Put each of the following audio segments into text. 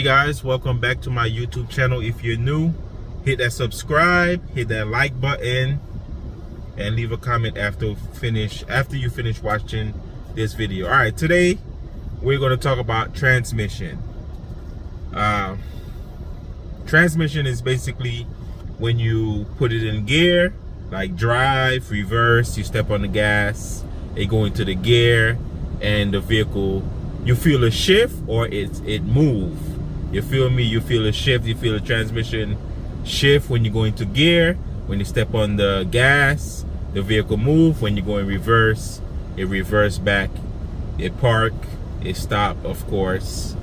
Hey guys, welcome back to my YouTube channel. If you're new, hit that subscribe, hit that like button, and leave a comment after you finish watching this video. All right, today we're going to talk about transmission. Transmission is basically when you put it in gear, like drive, reverse, you step on the gas, it go into the gear, and the vehicle, you feel a shift or it move. You feel me? You feel a shift, you feel a transmission shift when you go into gear. When you step on the gas, the vehicle move. When you go in reverse, it reverse back. It park, it stop, of course.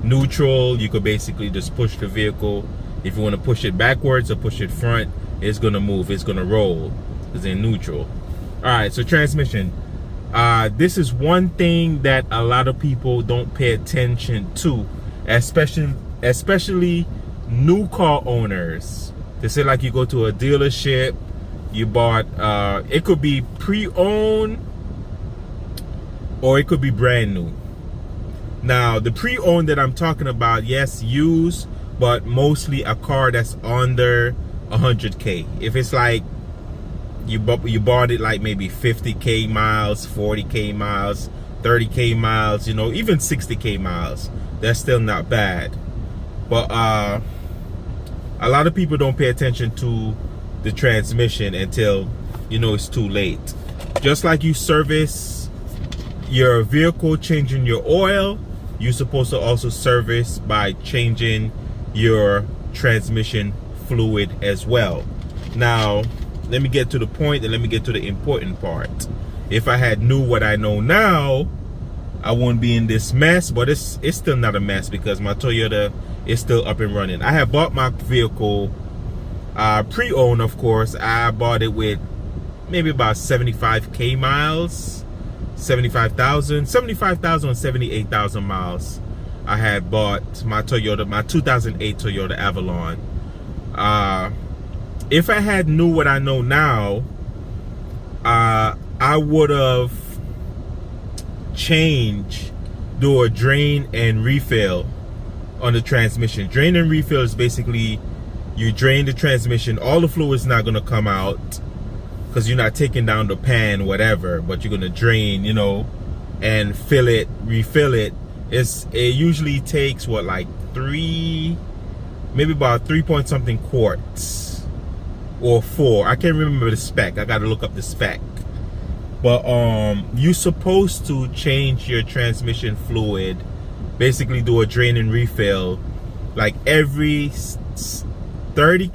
Neutral, you could basically just push the vehicle. If you want to push it backwards or push it front, it's gonna move, it's gonna roll. It's in neutral. All right, so transmission. This is one thing that a lot of people don't pay attention to, especially new car owners. They say, like, you go to a dealership, you bought, it could be pre-owned or it could be brand new. Now, the pre-owned that I'm talking about, yes, used, but mostly a car that's under 100K. If it's like you bought it like maybe 50K miles, 40K miles, 30K miles, you know, even 60K miles, that's still not bad. But a lot of people don't pay attention to the transmission until, you know, it's too late. Just like you service your vehicle, changing your oil, you're supposed to also service by changing your transmission fluid as well. Now, let me get to the point and let me get to the important part. If I had knew what I know now, I wouldn't be in this mess, but it's still not a mess because my Toyota is still up and running. I have bought my vehicle pre-owned, of course. I bought it with maybe about 75K miles, 75,000 or 78,000 miles. I had bought my Toyota, my 2008 Toyota Avalon. If I had knew what I know now, I would have do a drain and refill on the transmission. Drain and refill is basically you drain the transmission. All the fluid's not going to come out because you're not taking down the pan, whatever, but you're going to drain, you know, and fill it, refill it. It usually takes what, like maybe about 3 point something quarts or 4. I can't remember the spec. I got to look up the spec. But you're supposed to change your transmission fluid, basically do a drain and refill like every 30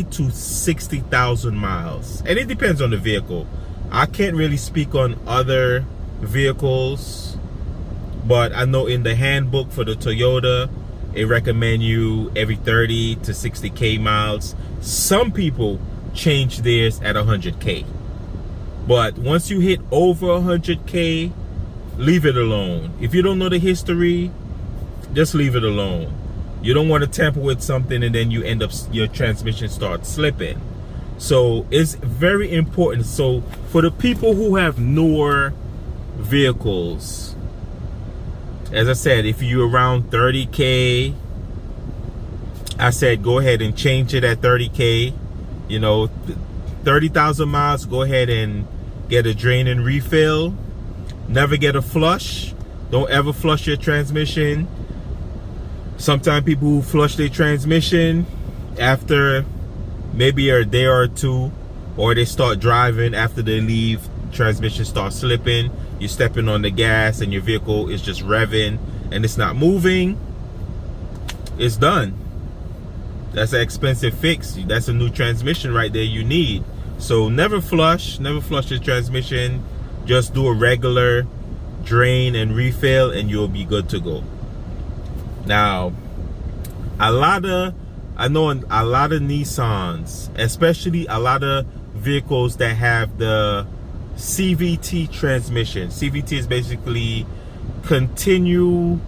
to 60,000 miles, and it depends on the vehicle. I can't really speak on other vehicles, but I know in the handbook for the Toyota, it recommend you every 30 to 60K miles. Some people change theirs at 100K. But once you hit over 100K, leave it alone. If you don't know the history, just leave it alone. You don't want to tamper with something and then you end up, your transmission starts slipping. So it's very important. So for the people who have newer vehicles, as I said, if you're around 30K, I said go ahead and change it at 30K. You know, 30,000 miles, go ahead and get a drain and refill. Never get a flush. Don't ever flush your transmission. Sometimes people who flush their transmission after maybe a day or two, or they start driving after they leave, transmission starts slipping, you're stepping on the gas and your vehicle is just revving and it's not moving, it's done. That's an expensive fix. That's a new transmission right there you need. So never flush your transmission. Just do a regular drain and refill and you'll be good to go. Now, I know a lot of Nissans, especially a lot of vehicles that have the CVT transmission. CVT is basically continue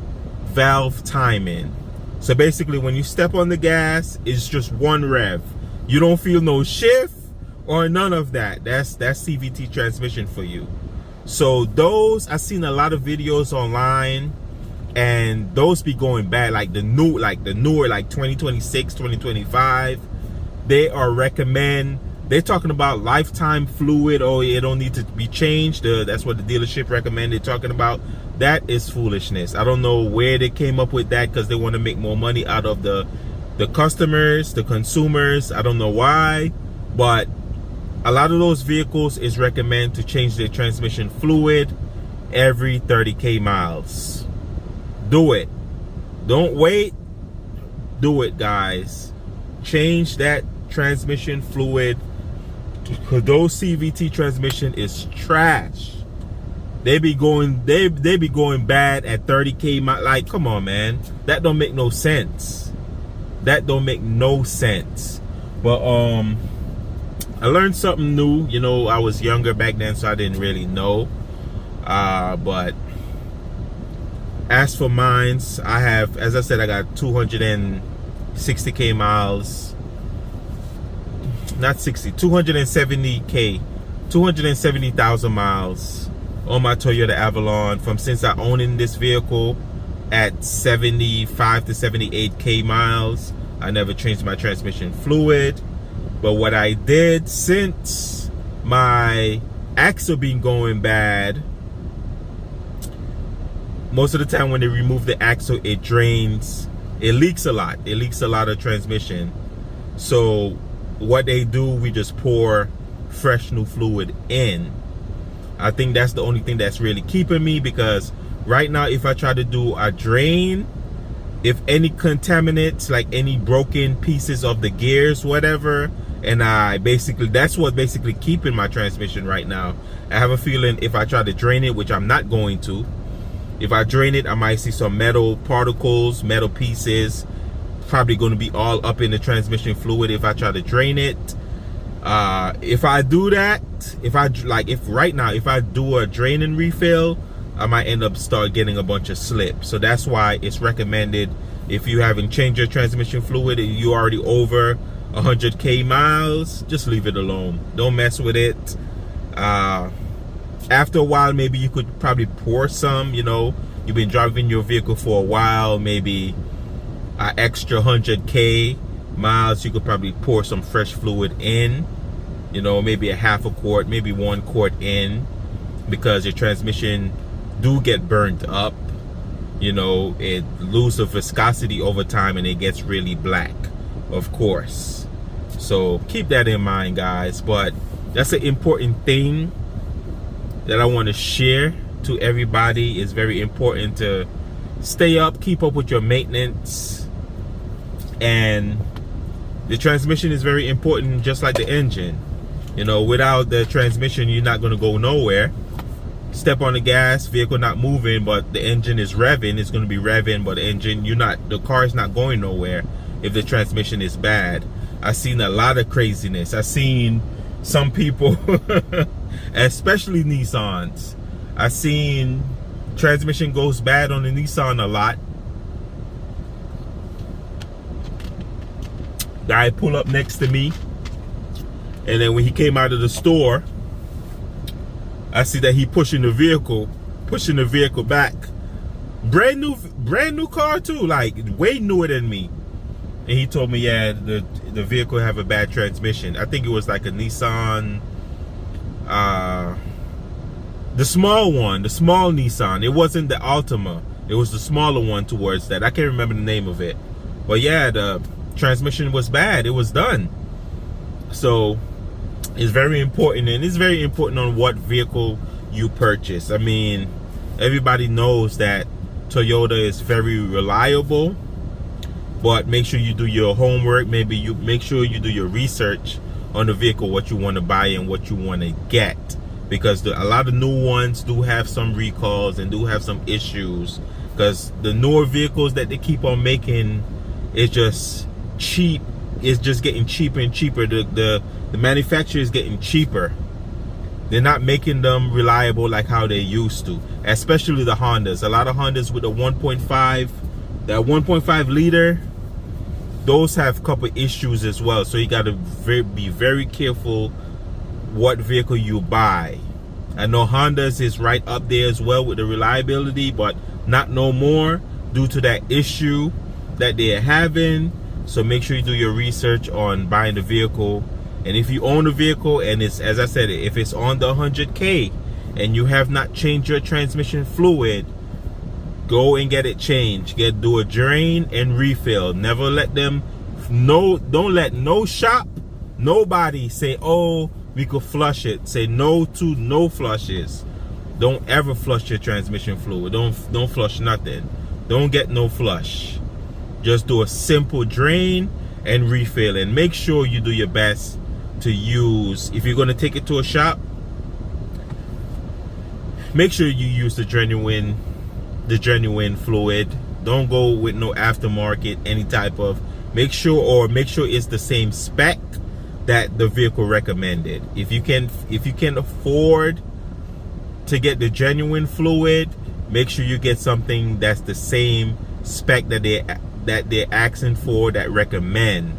valve timing. So basically when you step on the gas, it's just one rev. You don't feel no shift or none of that. That's CVT transmission for you. So those, I've seen a lot of videos online and those be going bad, like the newer, like 2026, 2025. They are they're talking about lifetime fluid, or it don't need to be changed. That's what the dealership recommended. Talking about that is foolishness. I don't know where they came up with that, because they want to make more money out of the customers, the consumers. I don't know why, but a lot of those vehicles is recommend to change their transmission fluid every 30k miles. Do it. Don't wait. Do it, guys. Change that transmission fluid, because those CVT transmission is trash. They be going bad at 30k miles. Like, come on, man. That don't make no sense. That don't make no sense. But I learned something new. You know, I was younger back then, so I didn't really know. But as for mines, I have, as I said, I got 260k miles. Not 60, 270k, 270,000 miles on my Toyota Avalon from since I own this vehicle at 75 to 78k miles. I never changed my transmission fluid. But what I did, since my axle been going bad, most of the time when they remove the axle, it drains, it leaks a lot. It leaks a lot of transmission. So what they do, we just pour fresh new fluid in. I think that's the only thing that's really keeping me, because right now if I try to do a drain, if any contaminants, like any broken pieces of the gears, whatever, and that's what basically keeping my transmission right now. I have a feeling if I try to drain it, which I'm not going to, if I drain it, I might see some metal particles, metal pieces, probably going to be all up in the transmission fluid if I try to drain it. If I do that, if I do a drain and refill, I might end up getting a bunch of slip. So that's why it's recommended, if you haven't changed your transmission fluid and you already over 100k miles, just leave it alone. Don't mess with it. After a while, maybe you could probably pour some, you know, you've been driving your vehicle for a while, maybe an extra 100k miles, you could probably pour some fresh fluid in, you know, maybe a half a quart, maybe 1 quart in, because your transmission do get burnt up. You know, it loses viscosity over time and it gets really black, of course. So keep that in mind, guys. But that's an important thing that I want to share to everybody. It's very important to stay up, keep up with your maintenance. And the transmission is very important, just like the engine. You know, without the transmission, you're not going to go nowhere. Step on the gas, vehicle not moving, but the engine is revving. It's going to be revving, but the car is not going nowhere if the transmission is bad. I've seen a lot of craziness. I've seen some people, especially Nissans, I've seen transmission goes bad on the Nissan a lot. Guy pull up next to me, and then when he came out of the store, I see that he pushing the vehicle back. Brand new car too, like way newer than me. And he told me, yeah, the vehicle have a bad transmission. I think it was like a Nissan, the small Nissan. It wasn't the Altima. It was the smaller one towards that. I can't remember the name of it. But yeah, the transmission was bad. It was done. So it's very important, and it's very important on what vehicle you purchase. I mean, everybody knows that Toyota is very reliable, but make sure you do your homework. Maybe you make sure you do your research on the vehicle, what you want to buy and what you want to get, because a lot of new ones do have some recalls and do have some issues, because the newer vehicles that they keep on making is just cheap. It's just getting cheaper and cheaper. The manufacturer is getting cheaper. They're not making them reliable like how they used to, especially the Hondas. A lot of Hondas with the 1.5 liter, those have a couple issues as well. So you got to be very careful what vehicle you buy. I know Hondas is right up there as well with the reliability, but not no more. due to that issue that they're having. So make sure you do your research on buying the vehicle. And if you own a vehicle and it's, as I said, if it's on the 100K and you have not changed your transmission fluid, go and get it changed. Do a drain and refill. Never let them, don't let no shop, nobody say, oh, we could flush it. Say no to no flushes. Don't ever flush your transmission fluid. Don't flush nothing. Don't get no flush. Just do a simple drain and refill, and make sure you do your best to use, if you're going to take it to a shop, make sure you use the genuine fluid. Don't go with no aftermarket, any type of, make sure it's the same spec that the vehicle recommended. If you can afford to get the genuine fluid, make sure you get something that's the same spec that they're asking for, that recommend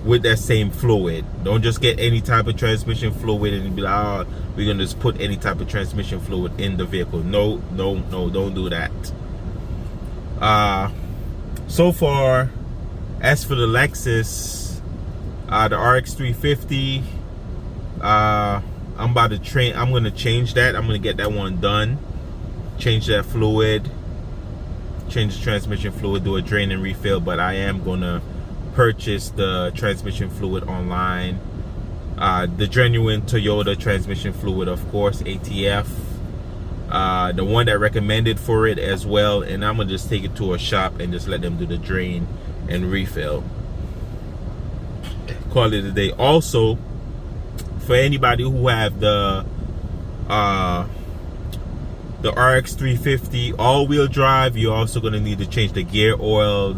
with that same fluid. Don't just get any type of transmission fluid and be like, oh, we're gonna just put any type of transmission fluid in the vehicle. No, don't do that. So far, as for the Lexus, the RX 350, I'm gonna change that. I'm gonna get that one done, change that fluid, change the transmission fluid, do a drain and refill. But I am gonna purchase the transmission fluid online, the genuine Toyota transmission fluid, of course, ATF, the one that recommended for it as well. And I'm gonna just take it to a shop and just let them do the drain and refill. Call it a day. Also, for anybody who have the RX 350 all-wheel drive, you're also gonna need to change the gear oil,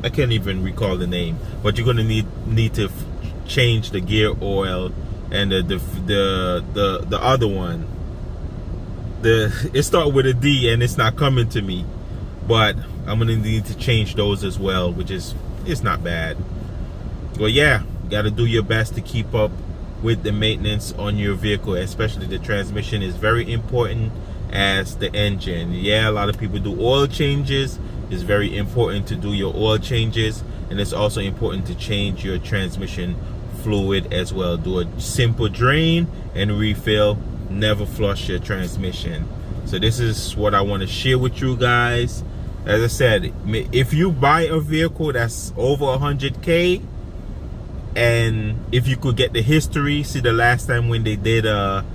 I can't even recall the name, but you're gonna need to change the gear oil and the other one. It starts with a D and it's not coming to me, but I'm gonna need to change those as well, which is, it's not bad. Well, yeah, you gotta do your best to keep up with the maintenance on your vehicle, especially the transmission is very important as the engine. Yeah, a lot of people do oil changes. It's very important to do your oil changes, and it's also important to change your transmission fluid as well. Do a simple drain and refill. Never flush your transmission. So this is what I want to share with you guys. As I said, if you buy a vehicle that's over 100K, and if you could get the history, see the last time when they did a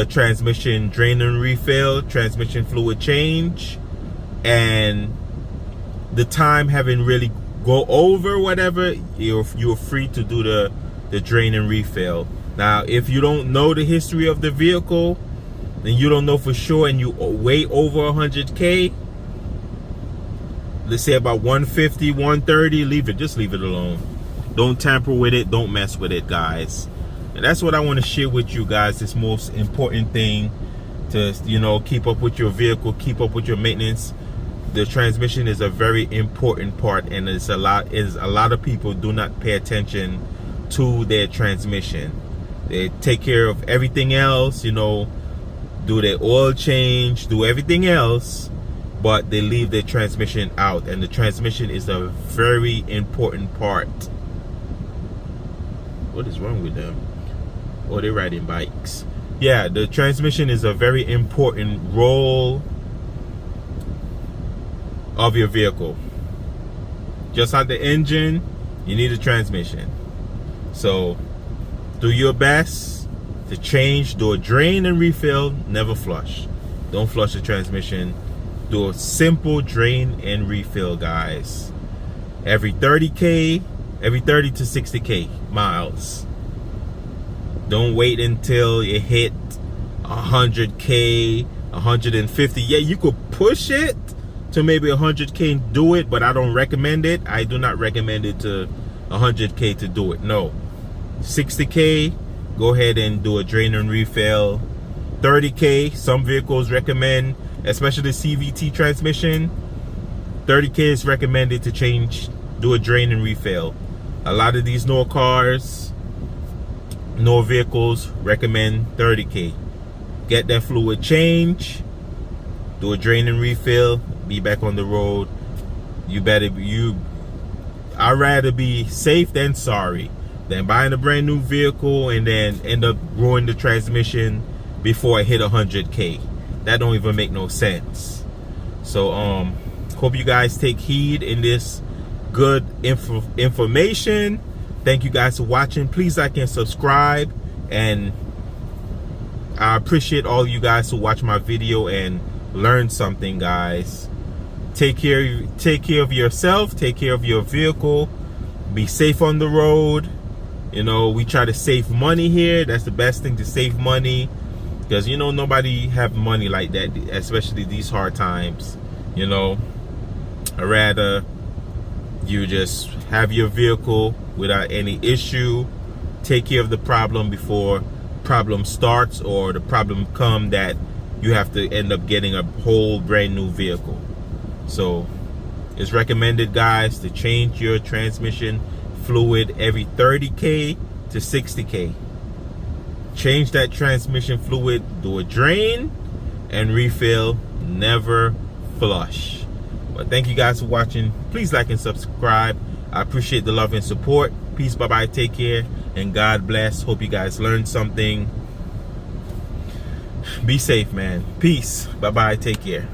transmission drain and refill, transmission fluid change, and the time haven't really go over whatever, you're free to do the drain and refill. Now, if you don't know the history of the vehicle, and you don't know for sure, and you way over 100K, let's say about 150, 130, just leave it alone. Don't tamper with it, don't mess with it, guys. And that's what I want to share with you guys, this most important thing, to, you know, keep up with your vehicle, keep up with your maintenance. The transmission is a very important part, and a lot of people do not pay attention to their transmission. They take care of everything else, you know, do their oil change, do everything else, but they leave their transmission out. And the transmission is a very important part. What is wrong with them? Oh, they're riding bikes. Yeah, the transmission is a very important role of your vehicle. Just like the engine, you need a transmission. So do your best to change, do a drain and refill, never flush. Don't flush the transmission. Do a simple drain and refill, guys. Every 30 to 60K miles. Don't wait until you hit 100K, 150. Yeah, you could push it to maybe 100K and do it, but I don't recommend it. I do not recommend it to 100K to do it. No. 60K, go ahead and do a drain and refill. 30K, some vehicles recommend, especially the CVT transmission, 30K is recommended to change, do a drain and refill. A lot of these newer cars, newer vehicles recommend 30K. get that fluid change, do a drain and refill, be back on the road. I'd rather be safe than sorry than buying a brand new vehicle and then end up ruining the transmission before I hit 100K. That don't even make no sense. So hope you guys take heed in this good information. Thank you guys for watching. Please like and subscribe, and I appreciate all you guys who watch my video and learn something, guys. Take care of yourself, take care of your vehicle, be safe on the road. You know, we try to save money here. That's the best thing, to save money, because you know nobody have money like that, especially these hard times. You know, I'd rather you just have your vehicle without any issue, take care of the problem before problem starts or the problem come that you have to end up getting a whole brand new vehicle. So it's recommended, guys, to change your transmission fluid every 30K to 60K. Change that transmission fluid, do a drain and refill, never flush. But thank you guys for watching. Please like and subscribe. I appreciate the love and support. Peace, bye-bye, take care, and God bless. Hope you guys learned something. Be safe, man. Peace, bye-bye, take care.